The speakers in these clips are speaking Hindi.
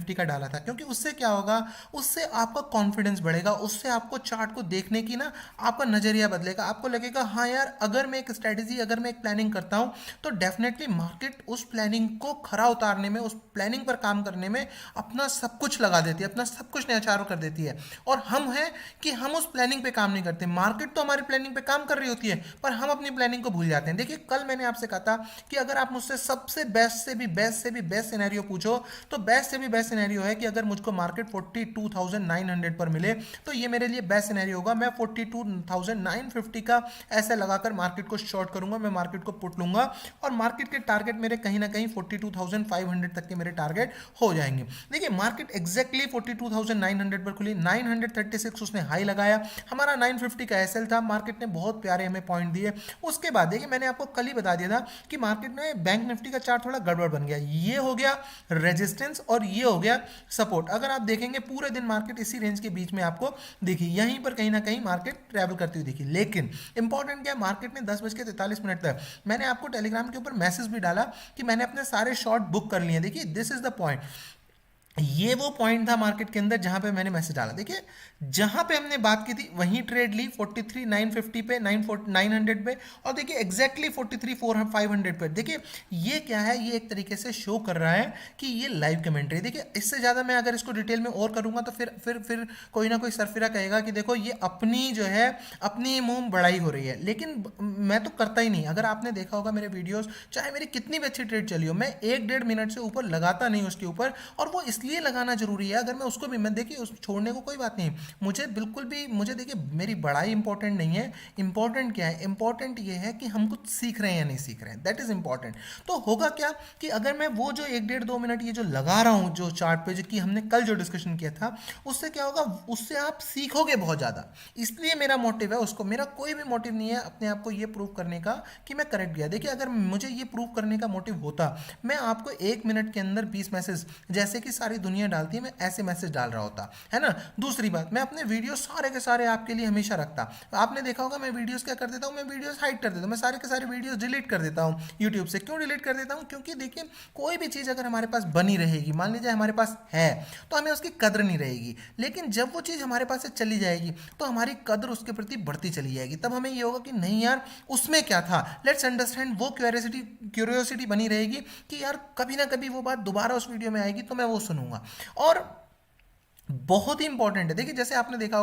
निफ्टी का डाला था, क्योंकि उससे क्या होगा, उससे आपका कॉन्फिडेंस बढ़ेगा, उससे आपको चार्ट को देखने की ना आपका नजरिया बदलेगा, आपको लगेगा हाँ यार अगर मैं एक स्ट्रेटेजी, अगर मैं एक प्लानिंग करता हूँ तो डेफिनेटली मार्केट उस प्लानिंग को खरा उतारने में, उस प्लानिंग पर काम करने में अपना सब कुछ लगा देती है, अपना सब कुछ न्यौछावर कर देती है। और हम हैं कि हम उस प्लानिंग पे काम नहीं करते, मार्केट तो हमारी प्लानिंग पे काम कर रही होती है पर हम अपनी प्लानिंग को भूल जाते हैं। देखिए कल मैंने आपसे कहा था कि अगर आप मुझसे सबसे बेस्ट से भी बेस्ट से भी बेस्ट सिनेरियो पूछो तो बेस्ट से भी बेस्ट सिनेरियो है कि अगर मुझको मार्केट 42,900 पर मिले तो ये मेरे लिए बेस्ट सिनेरियो होगा। मैं 42,950 का ऐसे लगाकर मार्केट को शॉर्ट करूंगा, मैं मार्केट को पुट लूंगा और मार्केट के टारगेट मेरे कहीं ना कहीं 42,500 तक के मेरे टारगेट हो जाएंगे। देखिए मार्केट एग्जैक्टली 42,900 पर खुली, 936 उसने हाई लगाया, हमारा 950 का एसएल था, मार्केट ने बहुत प्यारे हमें पॉइंट दिए। उसके बाद देखिए मैंने आपको कल ही बता दिया था कि मार्केट में बैंक निफ्टी का चार्ट थोड़ा गड़बड़ बन गया, ये हो गया रेजिस्टेंस और ये हो गया सपोर्ट। अगर आप देखेंगे पूरे दिन मार्केट इसी रेंज के बीच में आपको देखिए यहीं पर कहीं ना कहीं मार्केट ट्रैवल करती हुई देखी। लेकिन इंपॉर्टेंट क्या है, मार्केट ने 10:43 तक, मैंने आपको टेलीग्राम के ऊपर मैसेज भी डाला कि मैंने अपने सारे शॉर्ट बुक कर लिए। देखिए दिस इज द पॉइंट, ये वो पॉइंट था मार्केट के अंदर जहां पे मैंने मैसेज डाला। देखिए जहां पे हमने बात की थी वहीं ट्रेड ली 43,950 पे, 900 पे, और देखिए एग्जैक्टली 43,500 पे। देखिए ये क्या है, ये एक तरीके से शो कर रहा है कि ये लाइव कमेंट्री। देखिए इससे ज़्यादा मैं अगर इसको डिटेल में और करूंगा तो फिर कोई ना कोई सरफिरा कहेगा कि देखो ये अपनी जो है अपनी मुंह बड़ाई हो रही है, लेकिन मैं तो करता ही नहीं। अगर आपने देखा होगा मेरे वीडियोस, चाहे मेरी कितनी भी अच्छी ट्रेड चली हो, मैं 1-1.5 मिनट से ऊपर लगाता नहीं उसके ऊपर, और वो इसलिए लगाना जरूरी है। अगर मैं उसको भी, मैं देखिए उस छोड़ने को कोई बात नहीं, मुझे बिल्कुल भी, मुझे देखिए मेरी बड़ाई इंपॉर्टेंट नहीं है। इंपॉर्टेंट क्या है, इंपॉर्टेंट ये है कि हम कुछ सीख रहे हैं या नहीं सीख रहे हैं, दैट इज इंपॉर्टेंट। तो होगा क्या कि अगर मैं वो जो 1-1.5-2 मिनट ये जो लगा रहा हूँ जो चार्ट पे, जो कि हमने कल जो डिस्कशन किया था, उससे क्या होगा, उससे आप सीखोगे बहुत ज़्यादा। इसलिए मेरा मोटिव है उसको, मेरा कोई भी मोटिव नहीं है अपने आप को ये प्रूव करने का कि मैं करेक्ट गया। देखिए अगर मुझे ये प्रूव करने का मोटिव होता, मैं आपको 1 मिनट के अंदर 20 मैसेज जैसे कि सारी दुनिया डालती है मैं ऐसे मैसेज डाल रहा होता है ना। दूसरी बात, मैं अपने वीडियो सारे के सारे आपके लिए हमेशा रखता। आपने देखा होगा मैं वीडियोस क्या कर देता हूँ, मैं वीडियोस हाइड कर देता हूँ, मैं सारे के सारे वीडियोस डिलीट कर देता हूँ यूट्यूब से। क्यों डिलीट कर देता हूँ, क्योंकि देखिए कोई भी चीज़ अगर हमारे पास बनी रहेगी, मान लीजिए हमारे पास है, तो हमें उसकी कद्र नहीं रहेगी। लेकिन जब वो चीज़ हमारे पास से चली जाएगी तो हमारी कद्र उसके प्रति बढ़ती चली जाएगी। तब हमें ये होगा कि नहीं यार उसमें क्या था, लेट्स अंडरस्टैंड। वो क्यूरियोसिटी बनी रहेगी कि यार कभी ना कभी वो बात दोबारा उस वीडियो में आएगी तो मैं वो सुनूंगा। और बहुत ही इंपॉर्टेंट है। देखिए जैसे आपने देखा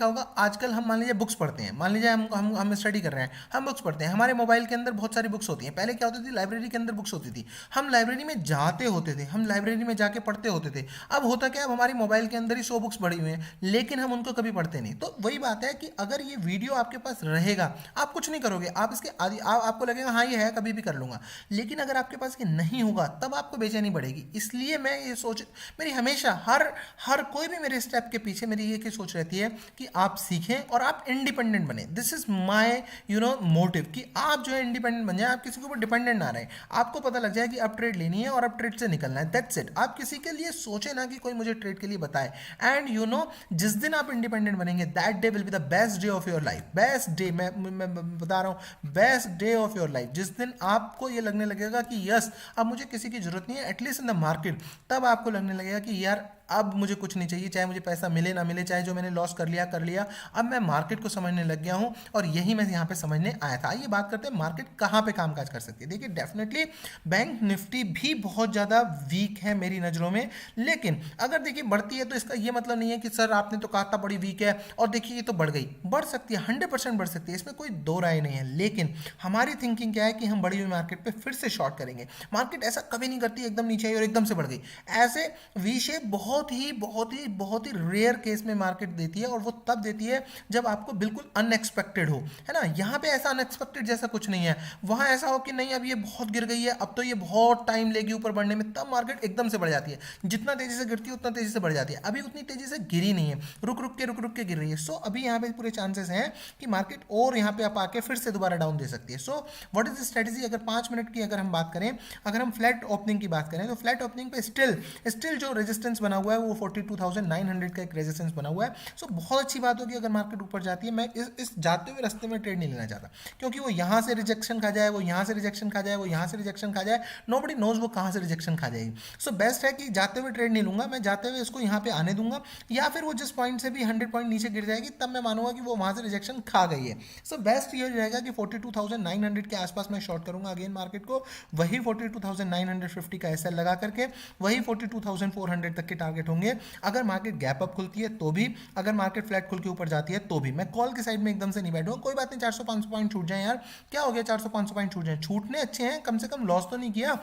होगा आजकल हम मान लीजिए बुक्स पढ़ते हैं, मान लीजिए हम स्टडी कर रहे हैं, हम बुक्स पढ़ते हैं, हमारे मोबाइल के अंदर बहुत सारी बुक्स होती हैं। पहले क्या होती थी, लाइब्रेरी के अंदर बुक्स होती थी, हम लाइब्रेरी में जाते होते थे, हम लाइब्रेरी में जाके पढ़ते होते थे। अब होता क्या, अब हमारी मोबाइल के अंदर ही 100 बुक्स पड़ी हुई हैं लेकिन हम उनको कभी पढ़ते नहीं। तो वही बात है कि अगर ये वीडियो आपके पास रहेगा, आप कुछ नहीं करोगे, आप इसके आदि आपको लगेगा हाँ ये है कभी भी कर लूंगा। लेकिन अगर आपके पास ये नहीं होगा तब आपको बेचैनी बढ़ेगी। इसलिए मैं ये सोच, मेरी हमेशा हर हर कोई भी मेरे स्टेप के पीछे मेरी ये की सोच रहती है कि आप सीखें और आप इंडिपेंडेंट बने। दिस इज माय मोटिव कि आप जो है इंडिपेंडेंट बन जाए, आप किसी के ऊपर डिपेंडेंट ना रहे। आपको पता लग जाए कि अब ट्रेड लेनी है और अब ट्रेड से निकलना है, दैट्स इट। आप किसी के लिए सोचे ना कि कोई मुझे ट्रेड के लिए बताए। एंड जिस दिन आप इंडिपेंडेंट बनेंगे that day will be the best day of your life. Best day, मैं बता रहा हूँ, best day of your life. जिस दिन आपको ये लगने लगेगा कि यस अब मुझे किसी की जरूरत नहीं है एटलीस्ट इन द मार्केट, तब आपको लगने लगेगा कि यार अब मुझे कुछ नहीं चाहिए, चाहे मुझे पैसा मिले ना मिले, चाहे जो मैंने लॉस कर लिया। अब मैं मार्केट को समझने लग गया हूं और यही मैं यहाँ पे समझने आया था। आइए बात करते हैं मार्केट कहाँ पे कामकाज कर सकती है। देखिए डेफिनेटली बैंक निफ्टी भी बहुत ज़्यादा वीक है मेरी नज़रों में, लेकिन अगर देखिए बढ़ती है तो इसका ये मतलब नहीं है कि सर आपने तो कहा था बड़ी वीक है और देखिए ये तो बढ़ गई। बढ़ सकती है, 100% बढ़ सकती है, इसमें कोई दो राय नहीं है। लेकिन हमारी थिंकिंग क्या है कि हम बढ़ी हुई मार्केट पर फिर से शॉर्ट करेंगे। मार्केट ऐसा कभी नहीं करती एकदम नीचे आई और एकदम से बढ़ गई। ऐसे वी शेप बहुत ही रेयर केस में मार्केट देती है, और वो तब देती है जब आपको बिल्कुल अनएक्सपेक्टेड हो, है ना। यहाँ पे ऐसा अनएक्सपेक्टेड जैसा कुछ नहीं है। वहाँ ऐसा हो कि नहीं अब ये बहुत गिर गई है, अब तो ये बहुत टाइम लेगी ऊपर बढ़ने में, तब मार्केट एकदम से बढ़ जाती है। जितना तेजी से गिरती है उतना तेजी से बढ़ जाती है। अभी उतनी तेजी से गिरी नहीं है, रुक रुक के गिर रही है। सो अभी यहाँ पे पूरे चांसेस हैं कि मार्केट और यहाँ पे आप आके फिर से दोबारा डाउन दे सकती है। So what is the strategy, अगर 5 मिनट की अगर हम बात करें, अगर हम फ्लैट ओपनिंग की बात करें तो फ्लैट ओपनिंग पे स्टिल जो रेजिस्टेंस बना हुआ है वो 42,900 का एक रेजिस्टेंस बना हुआ है। सो बहुत अच्छी बात होगी अगर मार्केट ऊपर जाती है। मैं इस जाते हुए रास्ते में ट्रेड नहीं लेना चाहता, क्योंकि वो यहाँ से रिजेक्शन खा जाए, वो यहाँ से रिजेक्शन खा जाए, वो यहाँ से रिजेक्शन खा जाए, नोबडी नोज वो कहाँ से रिजेक्शन खा जाएगी। सो बेस्ट है कि जाते हुए ट्रेड नहीं लूंगा, मैं जाते हुए इसको यहाँ पे आने दूंगा, या फिर वो जिस पॉइंट से भी 100 पॉइंट नीचे गिर जाएगी तब मैं मानूंगा कि वो वहाँ से रिजेक्शन खा गई है। सो बेस्ट ये रहेगा कि 42,900 के आसपास मैं शॉर्ट करूंगा अगेन मार्केट को, वही 42,950 का एसएल लगा करके वही 42,400 तक के टारगेट होंगे। अगर मार्केट गैप अप खुलती है तो भी, अगर मार्केट फ्लैट खुल के ऊपर जाती है तो भी। मैं कॉल की साइड में एकदम से नहीं बैठूंगा, कोई बात नहीं 400-500 पॉइंट छूट जाए यार, क्या हो गया 400-500 पॉइंट छूट जाए, छूटने अच्छे हैं, कम से कम लॉस तो नहीं किया,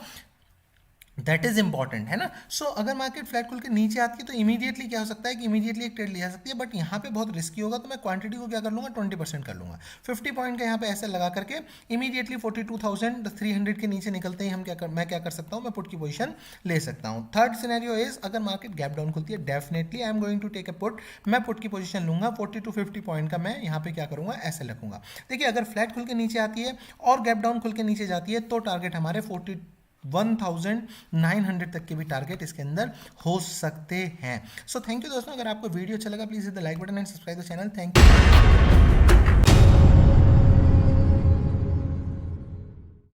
दैट इज इंपॉर्टेंट है ना। सो अगर मार्केट फ्लैट खुल के नीचे आती है तो इमीडिएटली क्या हो सकता है कि इमीडिएटली एक ट्रेड ली जा सकती है, बट यहाँ पे बहुत रिस्की होगा, तो मैं क्वांटिटी को क्या कर लूँगा 20% कर लूँगा, 50 पॉइंट का यहाँ पे ऐसे लगा करके इमीडिएटली 42,300 के नीचे निकलते ही मैं क्या कर सकता हूँ, मैं पुट की पोजीशन ले सकता हूँ। थर्ड सिनेरियो इज अगर मार्केट गैप डाउन खुलती है, definitely I am going to take a put, मैं पुट की पोजीशन लूंगा 40 to 50 पॉइंट का, मैं यहाँ पे क्या करूँगा ऐसे रखूँगा। देखिए अगर फ्लैट खुल के नीचे आती है और गैप डाउन खुल के नीचे जाती है तो टारगेट हमारे 41,900 तक के भी टारगेट इसके अंदर हो सकते हैं। सो थैंक यू दोस्तों, अगर आपको वीडियो अच्छा लगा please hit the like button and subscribe the channel. Thank you.